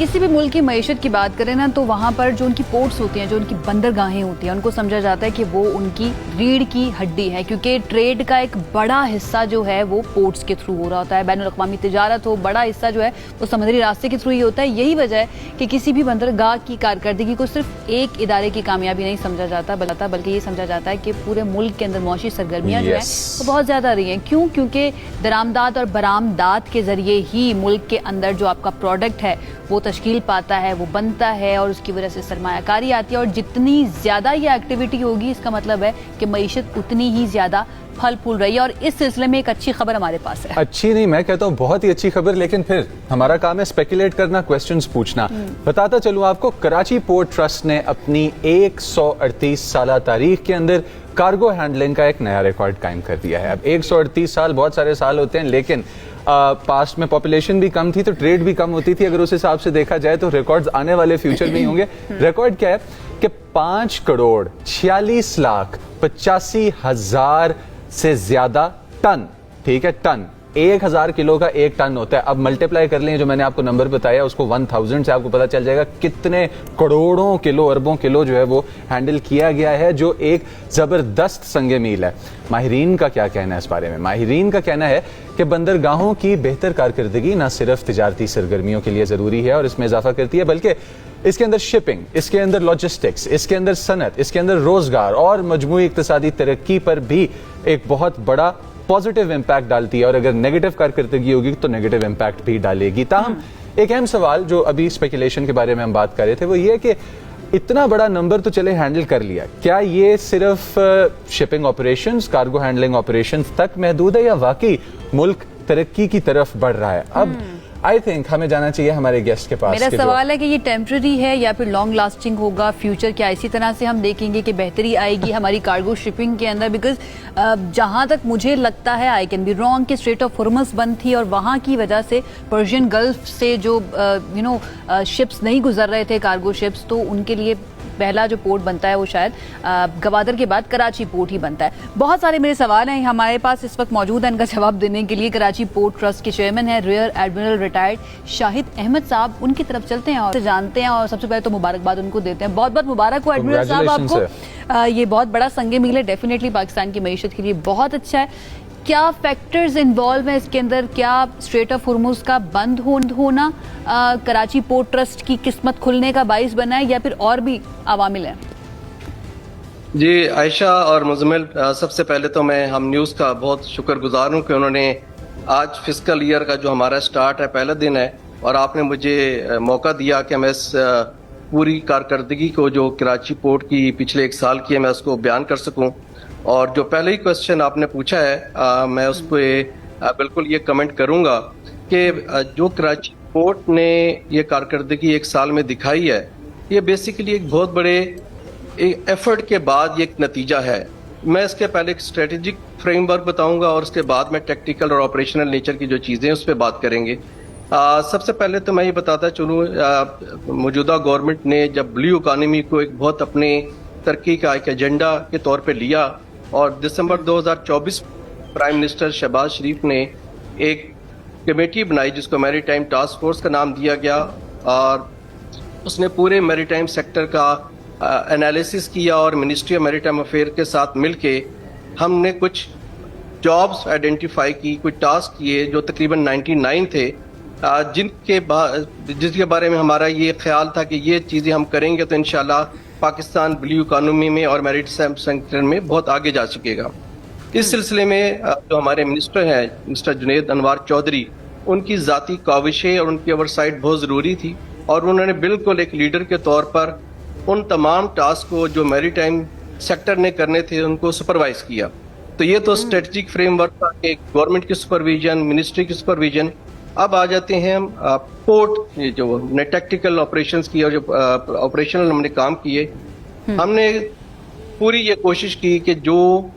کسی بھی ملک کی معیشت کی بات کریں نا تو وہاں پر جو ان کی پورٹس ہوتی ہیں, جو ان کی بندرگاہیں ہوتی ہیں, ان کو سمجھا جاتا ہے کہ وہ ان کی ریڑھ کی ہڈی ہے, کیونکہ ٹریڈ کا ایک بڑا حصہ جو ہے وہ پورٹس کے تھرو ہو رہا ہوتا ہے. بین الاقوامی تجارت ہو, بڑا حصہ جو ہے وہ سمندری راستے کے تھرو ہی ہوتا ہے. یہی وجہ ہے کہ کسی بھی بندرگاہ کی کارکردگی کو صرف ایک ادارے کی کامیابی نہیں سمجھا جاتا بلکہ یہ سمجھا جاتا ہے کہ پورے ملک کے اندر معاشی سرگرمیاں جو ہیں وہ بہت زیادہ رہی ہیں. کیوں؟ کیونکہ درآمدات اور برآمدات کے ذریعے ہی ملک کے اندر جو آپ کا پروڈکٹ ہے وہ تشکیل پاتا ہے, وہ بنتا ہے, اور اس کی وجہ سے سرمایہ کاری آتی ہے. اور جتنی زیادہ یہ ایکٹیویٹی ہوگی اس کا مطلب ہے کہ معیشت اتنی ہی زیادہ پھل پھول رہی ہے. اور اس سلسلے میں ایک اچھی خبر ہمارے پاس ہے. اچھی نہیں, میں کہتا ہوں بہت ہی اچھی خبر, لیکن پھر ہمارا کام ہے اسپیکولیٹ کرنا, کوسچنز پوچھنا. بتاتا چلوں آپ کو, کراچی پورٹ ٹرسٹ نے اپنی 138 سالہ تاریخ کے اندر کارگو ہینڈلنگ کا ایک نیا ریکارڈ قائم کر دیا ہے. اب 138 سال بہت سارے سال ہوتے ہیں, لیکن پاسٹ میں پاپولیشن بھی کم تھی تو ٹریڈ بھی کم ہوتی تھی. اگر اس حساب سے دیکھا جائے تو ریکارڈز آنے والے فیوچر میں ہی ہوں گے. ریکارڈ کیا ہے کہ 5,46,85,000 سے زیادہ ٹن, ٹھیک ہے, ٹن 1,000 کلو کا ایک ٹن ہوتا ہے. اب ملٹیپلائی کر لیں جو میں نے آپ کو نمبر بتایا اس کو 1000 سے, آپ کو پتا چل جائے گا کتنے کروڑوں کلو, اربوں کلو جو ہے وہ ہینڈل کیا گیا ہے, جو ایک زبردست سنگ میل ہے. ماہرین کا کیا کہنا ہے اس بارے میں؟ ماہرین کا کہنا ہے کہ بندرگاہوں کی بہتر کارکردگی نہ صرف تجارتی سرگرمیوں کے لیے ضروری ہے اور اس میں اضافہ کرتی ہے, بلکہ اس کے اندر شپنگ, اس کے اندر لاجسٹکس, اس کے اندر صنعت, اس کے اندر روزگار اور مجموعی اقتصادی ترقی پر بھی ایک بہت بڑا پازیٹیو امپیکٹ ڈالتی ہے. اور اگر نیگیٹو کارکردگی ہوگی تو نیگیٹو امپیکٹ بھی ڈالے گی. تاہم ایک اہم سوال جو ابھی اسپیکولیشن کے بارے میں ہم بات کر رہے تھے وہ یہ کہ اتنا بڑا نمبر تو چلے ہینڈل کر لیا, کیا یہ صرف shipping operations, cargo handling operations تک محدود ہے یا واقعی ملک ترقی کی طرف بڑھ رہا ہے؟ اب آئی تھنک ہمیں جانا چاہیے ہمارے گیسٹ کے پاس. میرا سوال ہے کہ یہ ٹیمپرری ہے یا پھر لانگ لاسٹنگ ہوگا فیوچر, کیا اسی طرح سے ہم دیکھیں گے کہ بہتری آئے گی ہماری کارگو شپنگ کے اندر؟ بیکاز جہاں تک مجھے لگتا ہے, آئی کین بی رانگ, کہ اسٹریٹ آف ہرمز بند تھی اور وہاں کی وجہ سے پرشین گلف سے جو شپس نہیں گزر رہے تھے, کارگو شپس, تو ان کے لیے پہلا جو پورٹ بنتا ہے وہ شاید گوادر کے بعد کراچی پورٹ ہی بنتا ہے. بہت سارے میرے سوال ہیں ہمارے پاس اس وقت موجود ہیں, ان کا جواب دینے کے لیے کراچی پورٹ ٹرسٹ کے چیئرمین ہیں ریئر ایڈمرل ریٹائرڈ شاہد احمد صاحب. ان کی طرف چلتے ہیں اور جانتے ہیں, اور سب سے پہلے تو مبارکباد ان کو دیتے ہیں. بہت بہت مبارک ہو ایڈمرل صاحب آپ کو, یہ بہت بڑا سنگ میل ہے, ڈیفینیٹلی پاکستان کی معیشت کے لیے بہت اچھا ہے. کیا فیکٹرز انوالو ہیں اس کے اندر؟ کیا اسٹریٹ آف ہرمز کا بند ہونا کراچی پورٹ ٹرسٹ کی قسمت کھلنے کا باعث بنا ہے یا پھر اور بھی عوامل ہیں؟ جی عائشہ اور مزمل, سب سے پہلے تو میں ہم نیوز کا بہت شکر گزار ہوں کہ انہوں نے آج فسکل ایئر کا جو ہمارا سٹارٹ ہے, پہلا دن ہے, اور آپ نے مجھے موقع دیا کہ میں اس پوری کارکردگی کو جو کراچی پورٹ کی پچھلے ایک سال کی ہے میں اس کو بیان کر سکوں. اور جو پہلے ہی کوسچن آپ نے پوچھا ہے میں اس پہ بالکل یہ کمنٹ کروں گا کہ جو کراچی پورٹ نے یہ کارکردگی ایک سال میں دکھائی ہے, یہ بیسیکلی ایک بہت بڑے ایفرٹ کے بعد یہ ایک نتیجہ ہے. میں اس کے پہلے ایک اسٹریٹجک فریم ورک بتاؤں گا اور اس کے بعد میں ٹیکٹیکل اور آپریشنل نیچر کی جو چیزیں اس پہ بات کریں گے. سب سے پہلے تو میں یہ بتاتا چلوں, موجودہ گورنمنٹ نے جب بلیو اکانومی کو ایک بہت اپنے ترقی کا ایک ایجنڈا کے طور پہ لیا, اور دسمبر 2024 پرائم منسٹر شہباز شریف نے ایک کمیٹی بنائی جس کو میری ٹائم ٹاسک فورس کا نام دیا گیا, اور اس نے پورے میری ٹائم سیکٹر کا انالیسس کیا, اور منسٹری آف میری ٹائم افیئر کے ساتھ مل کے ہم نے کچھ جابز آئیڈینٹیفائی کی, کچھ ٹاسک کیے جو تقریباً 99 تھے, جس کے بارے میں ہمارا یہ خیال تھا کہ یہ چیزیں ہم کریں گے تو انشاءاللہ پاکستان بلیو اکانومی میں اور میرٹ سیکٹر میں بہت آگے جا سکے گا. اس سلسلے میں جو ہمارے منسٹر ہیں مسٹر جنید انوار چودھری, ان کی ذاتی کاوشیں اور ان کی اوور سائٹ بہت ضروری تھی, اور انہوں نے بالکل ایک لیڈر کے طور پر ان تمام ٹاسک کو جو میری ٹائم سیکٹر نے کرنے تھے ان کو سپروائز کیا. تو یہ تو اسٹریٹجک فریم ورک تھا کہ گورنمنٹ کی سپرویژن, منسٹری کی سپرویژن. اب آ جاتے ہیں ہم پورٹ جو ٹیکٹیکل آپریشنز کی, اور جو آپریشنل ہم نے کام کیے, ہم نے پوری یہ کوشش کی کہ جو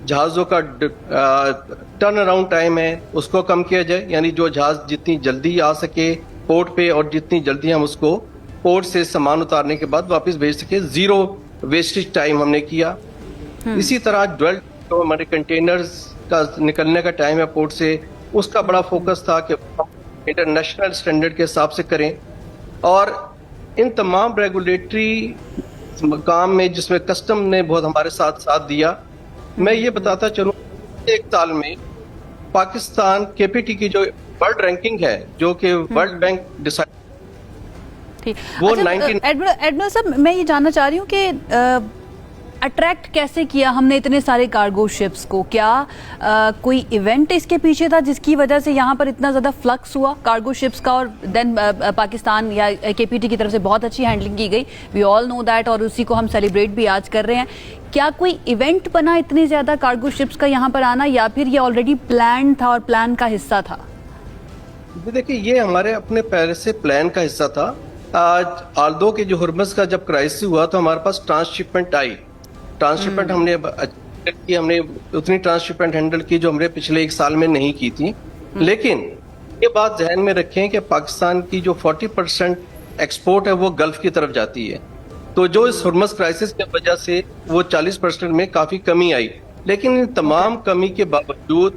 جہازوں کا ٹرن اراؤنڈ ٹائم ہے اس کو کم کیا جائے, یعنی جو جہاز جتنی جلدی آ سکے پورٹ پہ اور جتنی جلدی ہم اس کو پورٹ سے سامان اتارنے کے بعد واپس بھیج سکے, زیرو ویسٹیج ٹائم ہم نے کیا. اسی طرح ڈویل جو ہمارے کنٹینرز کا نکلنے کا ٹائم ہے پورٹ سے, اس کا بڑا فوکس تھا کہ ہم انٹرنیشنل سٹینڈرڈ کے حساب سے کریں. اور ان تمام ریگولیٹری کام میں جس میں کسٹم نے بہت ہمارے ساتھ دیا. میں یہ بتاتا چلوں ایک سال میں پاکستان کے پی ٹی کی جو ورلڈ رینکنگ ہے جو کہ ورلڈ بینک ڈیسائیڈ وہ 19 ایڈمرل صاحب میں یہ جاننا چاہ رہی ہوں کہ اٹریکٹ کیسے کیا ہم نے اتنے سارے کارگو شپس کو؟ کیا کوئی ایونٹ اس کے پیچھے تھا جس کی وجہ سے یہاں پر اتنا زیادہ فلکس ہوا کارگو شپس کا؟ اور دین پاکستان یا کے پی ٹی کی طرف سے بہت اچھی ہینڈلنگ کی گئی, وی آل نو دیٹ, اور اسی کو ہم سیلیبریٹ بھی آج کر رہے ہیں. کیا کوئی ایونٹ بنا اتنے زیادہ کارگو شپس کا یہاں پر آنا, یا پھر یہ آلریڈی پلان تھا اور پلان کا حصہ تھا؟ دیکھیے یہ ہمارے اپنے پہلے سے پلان کا حصہ تھا. آلدو کے جو ہرمز کا جب کرائسس ہوا تو ہمارے پاس ٹرانس شپمنٹ آئی. ٹرانس شپمنٹ ہم نے اتنی ٹرانس شپمنٹ ہینڈل کی جو ہم نے پچھلے ایک سال میں نہیں کی تھی. لیکن یہ بات ذہن میں رکھیں کہ پاکستان کی جو 40% ایکسپورٹ ہے وہ گلف کی طرف جاتی ہے, تو جو اس ہرمز کرائسس کی وجہ سے وہ 40% میں کافی کمی آئی. لیکن ان تمام کمی کے باوجود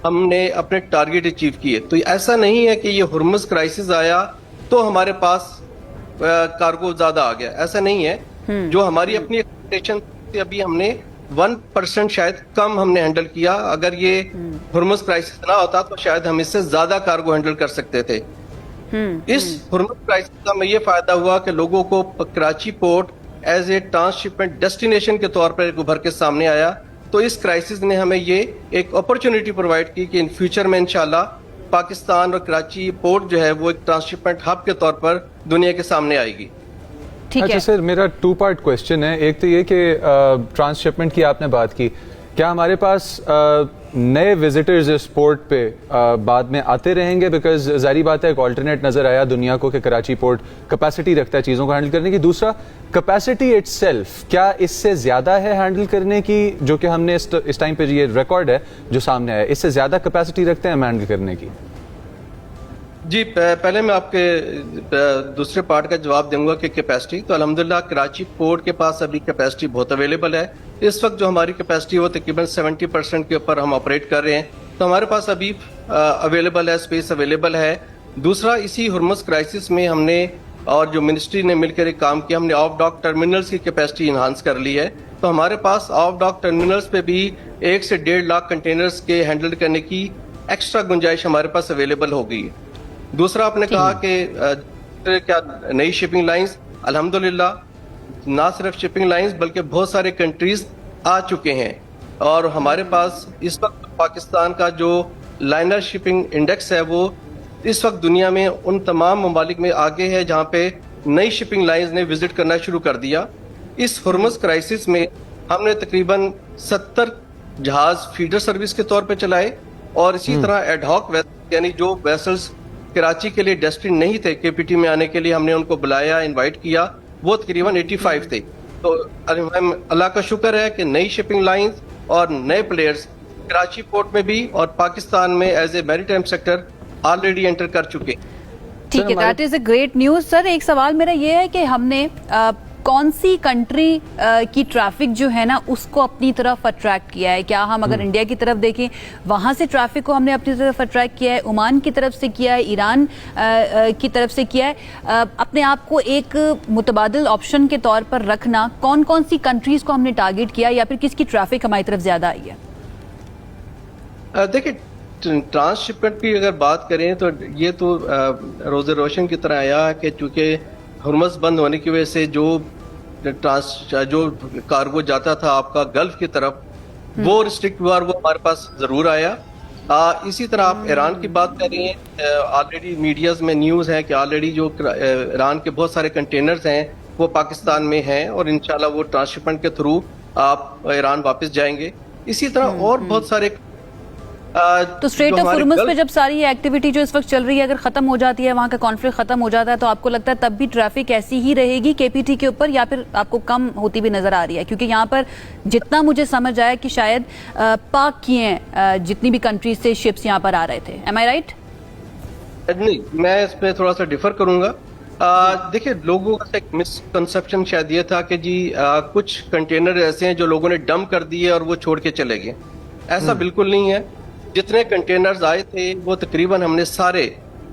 ہم نے اپنے ٹارگیٹ اچیو کیے. تو ایسا نہیں ہے کہ یہ ہرمز کرائسس آیا تو ہمارے پاس کارگو زیادہ آ گیا, ایسا نہیں ہے. جو ہماری اپنی ایکسپیکٹیشن تھی ابھی ہم نے 1% شاید کم ہم نے ہینڈل کیا. اگر یہ ہرمز کرائسس نہ ہوتا تو شاید ہم اس سے زیادہ کارگو ہینڈل کر سکتے تھے. اس ہرمز کرائسس کا میں یہ فائدہ ہوا کہ لوگوں کو Karachi port as a transshipment destination کے طور پر ابھر کے سامنے آیا. تو اس کرائسس نے ہمیں یہ ایک اپرچونٹی پرووائڈ کی کہ ان فیوچر میں انشاءاللہ پاکستان اور کراچی پورٹ جو ہے وہ ایک ٹرانس شپمنٹ ہب کے طور پر دنیا کے سامنے آئے گی. اچھا سر, میرا 2 پارٹ کوشچن ہے. ایک تو یہ کہ ٹرانس شپمنٹ کی آپ نے بات کی, کیا ہمارے پاس نئے وزٹرز اس پورٹ پہ بعد میں آتے رہیں گے؟ بیکاز ظاہری بات ہے ایک آلٹرنیٹ نظر آیا دنیا کو کہ کراچی پورٹ کیپیسٹی رکھتا ہے چیزوں کو ہینڈل کرنے کی. دوسرا, کیپیسٹی اٹ سیلف کیا اس سے زیادہ ہے ہینڈل کرنے کی, جو کہ ہم نے اس ٹائم پہ یہ ریکارڈ ہے جو سامنے آیا, اس سے زیادہ کیپیسٹی رکھتے ہیں ہم ہینڈل کرنے کی؟ جی پہلے میں آپ کے دوسرے پارٹ کا جواب دوں گا کہ کیپیسٹی تو الحمدللہ کراچی پورٹ کے پاس ابھی کیپیسٹی بہت اویلیبل ہے. اس وقت جو ہماری کیپیسٹی وہ تقریباً 70% کے اوپر ہم آپریٹ کر رہے ہیں, تو ہمارے پاس ابھی اویلیبل ہے, اسپیس اویلیبل ہے. دوسرا, اسی ہرمز کرائسس میں ہم نے اور جو منسٹری نے مل کر ایک کام کیا, ہم نے آف ڈاک ٹرمینلز کی کیپیسٹی انہانس کر لی ہے. تو ہمارے پاس آف ڈاک ٹرمینلز پہ بھی 1 سے 1.5 لاکھ کنٹینرز کے ہینڈل کرنے کی ایکسٹرا گنجائش ہمارے پاس اویلیبل ہو گئی ہے. دوسرا, آپ نے کہا کہ کیا نئی شپنگ لائنز, الحمدللہ نہ صرف شپنگ لائنز بلکہ بہت سارے کنٹریز آ چکے ہیں. اور ہمارے پاس اس وقت پاکستان کا جو لائنر شپنگ انڈیکس ہے وہ اس وقت دنیا میں ان تمام ممالک میں آگے ہے جہاں پہ نئی شپنگ لائنز نے وزٹ کرنا شروع کر دیا. اس ہرمز کرائسس میں ہم نے تقریباً 70 جہاز فیڈر سروس کے طور پہ چلائے, اور اسی طرح ایڈ ہاک یعنی جو ویسلز کراچی کے لیے ڈیسٹین نہیں تھے کے پی ٹی میں آنے کے لیے, ہم نے ان کو بلایا, انوائٹ کیا, وہ تقریباً 85 تھے. تو اللہ کا شکر ہے کہ نئی شپنگ لائنز اور نئے پلیئرز کراچی پورٹ میں بھی اور پاکستان میں ایز اے میری ٹائم سیکٹر آلریڈی انٹر کر چکے. ٹھیک ہے, that is a great news. Sir ایک سوال میرا یہ ہے کہ ہم نے کون سی کنٹری کی ٹریفک جو ہے نا اس کو اپنی طرف اٹریکٹ کیا ہے؟ کیا ہم اگر انڈیا کی طرف دیکھیں وہاں سے ٹریفک کو ہم نے اپنی طرف اٹریکٹ کیا ہے, عمان کی طرف سے کیا ہے, ایران کی طرف سے کیا ہے؟ اپنے آپ کو ایک متبادل آپشن کے طور پر رکھنا, کون کون سی کنٹریز کو ہم نے ٹارگیٹ کیا, یا پھر کس کی ٹریفک ہماری طرف زیادہ آئی ہے؟ دیکھیں ٹرانس شپمنٹ کی اگر بات کریں تو یہ تو روز روشن کی طرح آیا کہ چونکہ ہرمز بند ہونے کی وجہ سے جو کارگو جاتا تھا آپ کا گلف کی طرف وہ ریسٹرکٹ ہوا, وہ ہمارے پاس ضرور آیا. اسی طرح آپ ایران کی بات کر رہی ہیں, آلریڈی میڈیاز میں نیوز ہے کہ آلریڈی جو ایران کے بہت سارے کنٹینرز ہیں وہ پاکستان میں ہیں, اور انشاءاللہ وہ ٹرانس شپمنٹ کے تھرو آپ ایران واپس جائیں گے. اسی طرح اور بہت سارے تو اسٹریٹ آف ہرمز پہ جب ساری ایکٹیویٹی جو اس وقت چل رہی ہے اگر ختم ہو جاتی ہے, وہاں کا کانفلکٹ ختم ہو جاتا ہے, تو آپ کو لگتا ہے تب بھی ٹریفک ایسی ہی رہے گی کے پی ٹی کے اوپر, یا پھر آپ کو کم ہوتی بھی نظر آ رہی ہے؟ کیونکہ یہاں پر جتنا مجھے سمجھ آیا کہ شاید پاک کیے ہیں جتنی بھی کنٹریز سے شپس یہاں پر آ رہے تھے. ایم آئی رائٹ؟ نہیں, میں اس پہ تھوڑا سا ڈیفر کروں گا. دیکھیں لوگوں کا ایک مسکنسپشن شاید یہ تھا کہ جی کچھ کنٹینر ایسے ہیں جو لوگوں نے ڈمپ کر دیے اور وہ چھوڑ کے چلے گئے. ایسا بالکل نہیں ہے. جتنے کنٹینرز آئے تھے وہ تقریباً ہم نے سارے